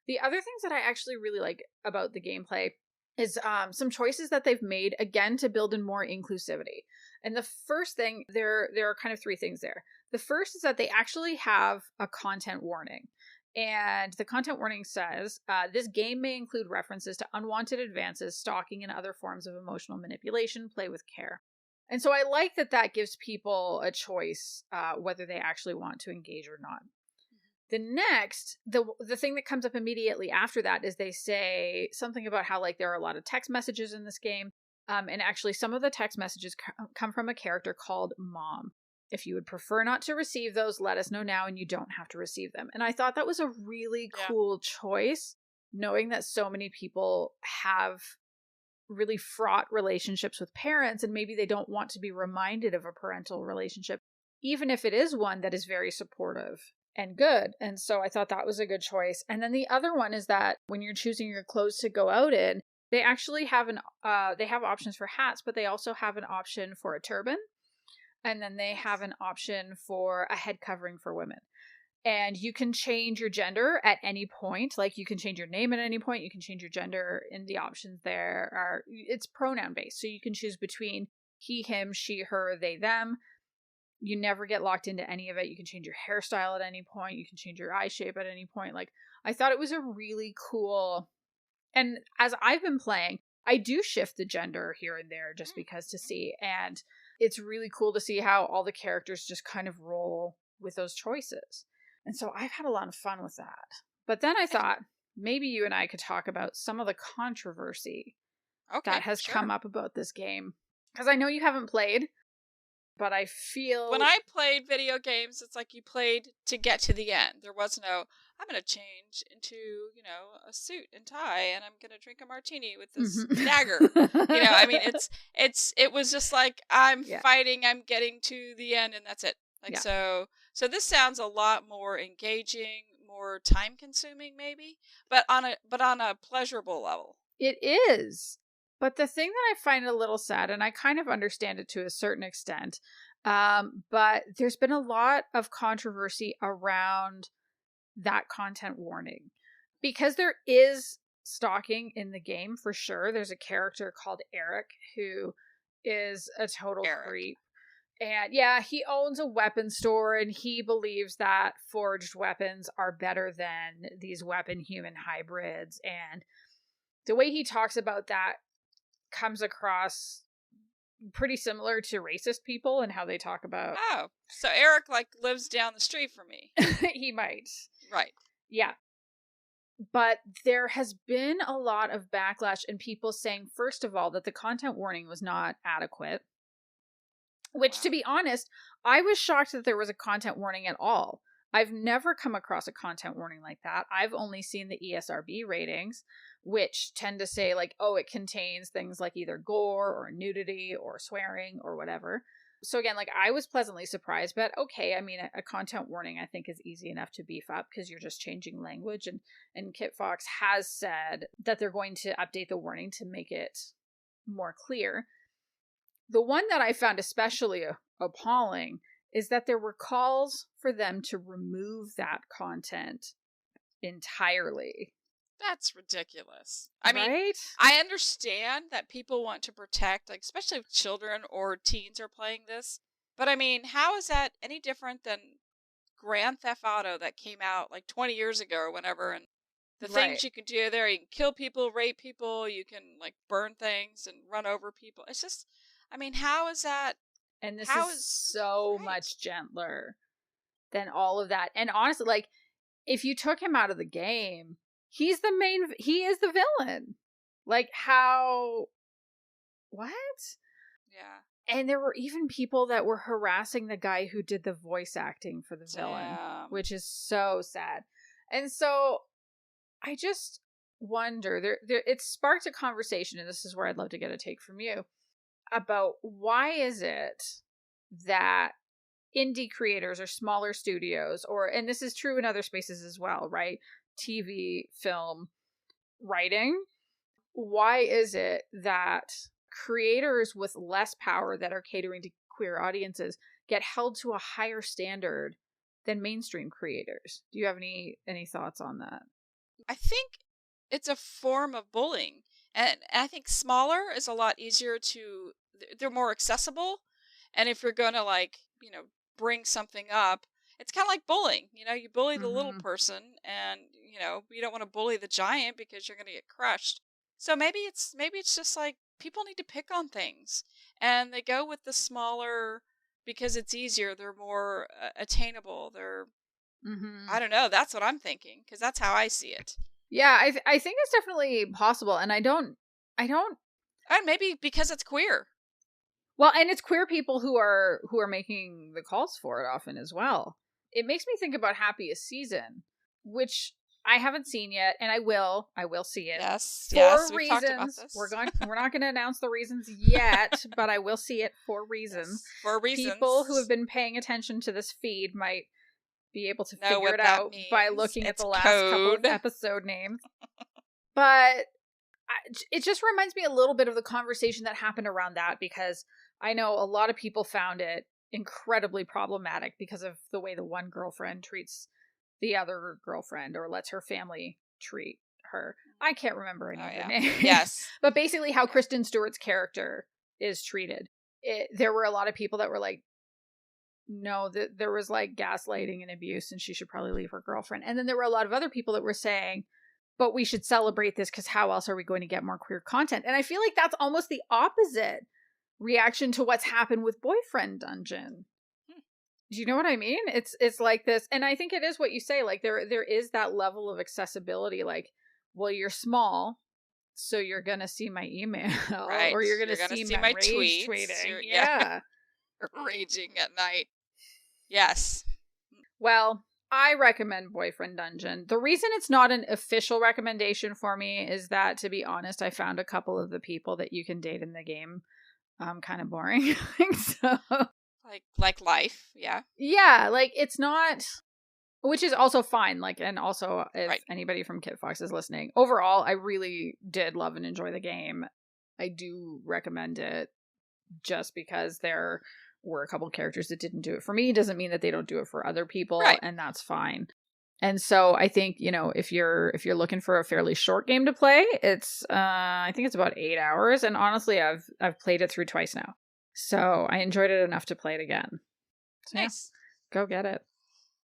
The other things that I actually really like about the gameplay is some choices that they've made, again, to build in more inclusivity. And the first thing, there are kind of three things there. The first is that they actually have a content warning. And the content warning says, this game may include references to unwanted advances, stalking, and other forms of emotional manipulation. Play with care. And so I like that that gives people a choice whether they actually want to engage or not. The next, the thing that comes up immediately after that is they say something about how like there are a lot of text messages in this game. And actually some of the text messages come from a character called Mom. If you would prefer not to receive those, let us know now and you don't have to receive them. And I thought that was a really cool choice, knowing that so many people have really fraught relationships with parents and maybe they don't want to be reminded of a parental relationship, even if it is one that is very supportive and good. And so I thought that was a good choice. And then the other one is that when you're choosing your clothes to go out in, they actually have they have options for hats, but they also have an option for a turban. And then they have an option for a head covering for women. And you can change your gender at any point. Like you can change your name at any point. You can change your gender, and the options there are, it's pronoun based. So you can choose between he, him, she, her, they, them. You never get locked into any of it. You can change your hairstyle at any point. You can change your eye shape at any point. Like, I thought it was a really cool, and as I've been playing, I do shift the gender here and there just because to see, and it's really cool to see how all the characters just kind of roll with those choices. And so I've had a lot of fun with that. But then I thought maybe you and I could talk about some of the controversy that has come up about this game. Because I know you haven't played, but I feel... When I played video games, it's like you played to get to the end. There was no, I'm going to change into, a suit and tie, and I'm going to drink a martini with this dagger. I mean, it was just like, I'm fighting, I'm getting to the end, and that's it. So this sounds a lot more engaging, more time consuming maybe, but on a pleasurable level. It is. But the thing that I find a little sad, and I kind of understand it to a certain extent, but there's been a lot of controversy around that content warning. Because there is stalking in the game, for sure. There's a character called Eric who is a total creep. And yeah, he owns a weapon store and he believes that forged weapons are better than these weapon-human hybrids. And the way he talks about that comes across pretty similar to racist people and how they talk about... Oh, so Eric lives down the street from me. He might. Right. Yeah. But there has been a lot of backlash and people saying, first of all, that the content warning was not adequate. Which, to be honest, I was shocked that there was a content warning at all. I've never come across a content warning like that. I've only seen the ESRB ratings, which tend to say it contains things like either gore or nudity or swearing or whatever. So again, I was pleasantly surprised, but okay, I mean, a content warning I think is easy enough to beef up because you're just changing language. And Kit Fox has said that they're going to update the warning to make it more clear. The one that I found especially appalling is that there were calls for them to remove that content entirely. That's ridiculous. I mean, right? I understand that people want to protect, especially if children or teens are playing this. But I mean, how is that any different than Grand Theft Auto that came out 20 years ago or whenever? And the things you can do there, you can kill people, rape people, you can burn things and run over people. It's just... I mean, how is that? And this is so much gentler than all of that. And honestly, if you took him out of the game, he is the villain. How? What? Yeah. And there were even people that were harassing the guy who did the voice acting for the villain, which is so sad. And so I just wonder, it sparked a conversation, and this is where I'd love to get a take from you, about why is it that indie creators or smaller studios, and this is true in other spaces as well, right? TV, film, writing. Why is it that creators with less power that are catering to queer audiences get held to a higher standard than mainstream creators? Do you have any thoughts on that? I think it's a form of bullying. And I think smaller is a lot easier to, they're more accessible. And if you're going to like, bring something up, it's kind of like bullying. You bully the little person and, you don't want to bully the giant because you're going to get crushed. So maybe it's just like people need to pick on things and they go with the smaller because it's easier. They're more attainable. I don't know. That's what I'm thinking because that's how I see it. Yeah, I think it's definitely possible, and I don't. And maybe because it's queer. Well, and it's queer people who are making the calls for it often as well. It makes me think about Happiest Season, which I haven't seen yet, and I will see it. Yes, for we've talked about reasons. this. We're not going to announce the reasons yet, but I will see it for reasons. Yes, for reasons. People who have been paying attention to this feed might be able to figure it out by looking at the last couple of episode names. But it just reminds me a little bit of the conversation that happened around that, because I know a lot of people found it incredibly problematic because of the way the one girlfriend treats the other girlfriend or lets her family treat her. I can't remember any of the names. Yes. But basically how Kristen Stewart's character is treated. There were a lot of people that were like, no, there was like gaslighting and abuse and she should probably leave her girlfriend. And then there were a lot of other people that were saying, but we should celebrate this because how else are we going to get more queer content? And I feel like that's almost the opposite reaction to what's happened with Boyfriend Dungeon. Do you know what I mean? It's like this, and I think it is what you say, like there is that level of accessibility, like, well, you're small, so you're gonna see my email, right? Or you're gonna see my rage tweeting. Yeah. Raging at night. Yes. Well, I recommend Boyfriend Dungeon. The reason it's not an official recommendation for me is that, to be honest, I found a couple of the people that you can date in the game kind of boring. So like life, yeah. Yeah, like it's not, which is also fine. Like, and also if anybody from Kit Fox is listening, overall, I really did love and enjoy the game. I do recommend it just because there were a couple characters that didn't do it for me. Doesn't mean that they don't do it for other people, and that's fine. And so I think, if you're looking for a fairly short game to play, it's I think it's about 8 hours, and honestly I've played it through twice now. So I enjoyed it enough to play it again. So, nice. Yeah, go get it.